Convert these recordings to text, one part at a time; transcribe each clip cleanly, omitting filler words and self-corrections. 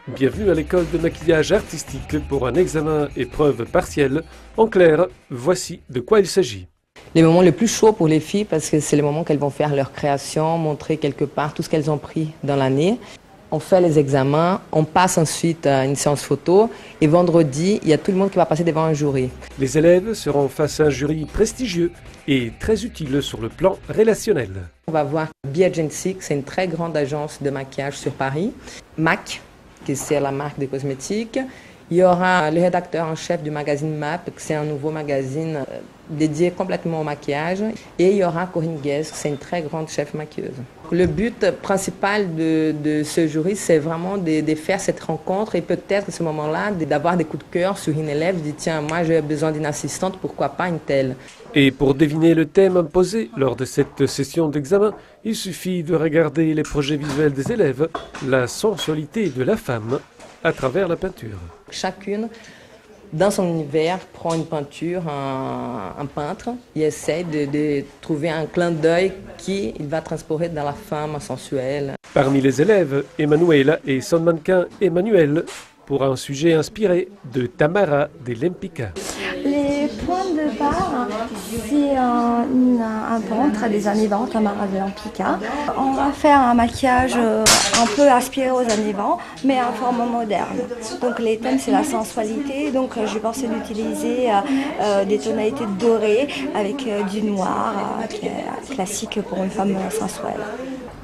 Bienvenue à l'école de maquillage artistique pour un examen épreuve partielle. En clair, voici de quoi il s'agit. Les moments les plus chauds pour les filles parce que c'est les moments qu'elles vont faire leur création, montrer quelque part tout ce qu'elles ont pris dans l'année. On fait les examens, on passe ensuite à une séance photo et vendredi, il y a tout le monde qui va passer devant un jury. Les élèves seront face à un jury prestigieux et très utile sur le plan relationnel. On va voir Be Agency, c'est une très grande agence de maquillage sur Paris. MAC, qui c'est la marque des cosmétiques. Il y aura le rédacteur en chef du magazine MAP, c'est un nouveau magazine dédié complètement au maquillage. Et il y aura Corinne Guesque, c'est une très grande chef maquilleuse. Le but principal de ce jury, c'est vraiment de faire cette rencontre et peut-être à ce moment-là, d'avoir des coups de cœur sur une élève, de dire tiens, moi j'ai besoin d'une assistante, pourquoi pas une telle. Et pour deviner le thème imposé lors de cette session d'examen, il suffit de regarder les projets visuels des élèves, la sensualité de la femme à travers la peinture. Chacune, dans son univers, prend une peinture, un peintre, et essaie de trouver un clin d'œil qu'il va transporter dans la femme sensuelle. Parmi les élèves, Emanuela et son mannequin Emmanuel, pour un sujet inspiré de Tamara de Lempicka. Les points de départ, c'est un peintre des années 20, Tamara de Lempicka. On va faire un maquillage un peu inspiré aux années 20, mais à forme moderne. Donc les thèmes, c'est la sensualité. Donc j'ai pensé d'utiliser des tonalités dorées avec du noir, classique pour une femme sensuelle.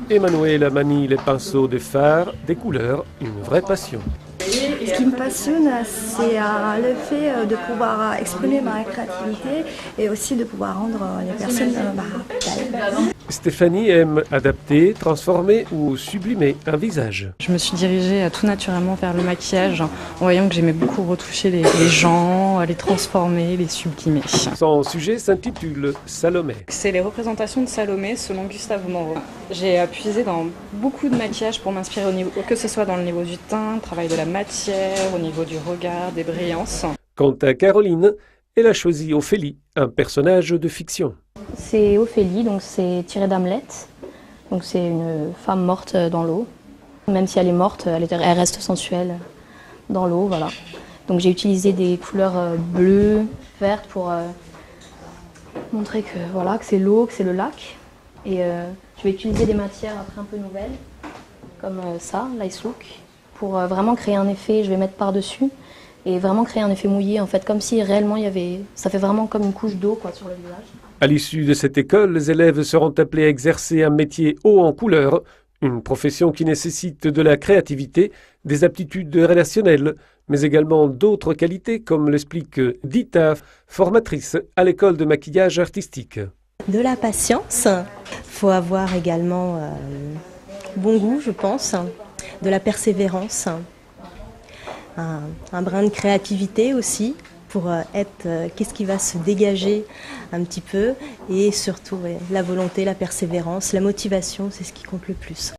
Emmanuela manie les pinceaux de fard, des couleurs, une vraie passion. Ce qui me passionne, c'est le fait de pouvoir exprimer ma créativité et aussi de pouvoir rendre les personnes belles. Stéphanie aime adapter, transformer ou sublimer un visage. Je me suis dirigée tout naturellement vers le maquillage, en voyant que j'aimais beaucoup retoucher les gens, les transformer, les sublimer. Son sujet s'intitule Salomé. C'est les représentations de Salomé selon Gustave Moreau. J'ai puisé dans beaucoup de maquillage pour m'inspirer au niveau, que ce soit dans le niveau du teint, le travail de la matière, au niveau du regard, des brillances. Quant à Caroline, elle a choisi Ophélie, un personnage de fiction. C'est Ophélie, donc c'est tiré d'Hamlet. Donc c'est une femme morte dans l'eau. Même si elle est morte, elle reste sensuelle dans l'eau, voilà. Donc j'ai utilisé des couleurs bleues, vertes pour montrer que voilà, que c'est l'eau, que c'est le lac. Et je vais utiliser des matières après un peu nouvelles, comme ça, l'Ice Look, pour vraiment créer un effet. Je vais mettre par-dessus et vraiment créer un effet mouillé, en fait, comme si réellement il y avait. Ça fait vraiment comme une couche d'eau quoi sur le visage. À l'issue de cette école, les élèves seront appelés à exercer un métier haut en couleur, une profession qui nécessite de la créativité, des aptitudes relationnelles, mais également d'autres qualités, comme l'explique Dita, formatrice à l'école de maquillage artistique. De la patience, il faut avoir également bon goût, je pense, de la persévérance, un brin de créativité aussi, pour être qu'est-ce qui va se dégager un petit peu, et surtout la volonté, la persévérance, la motivation, c'est ce qui compte le plus.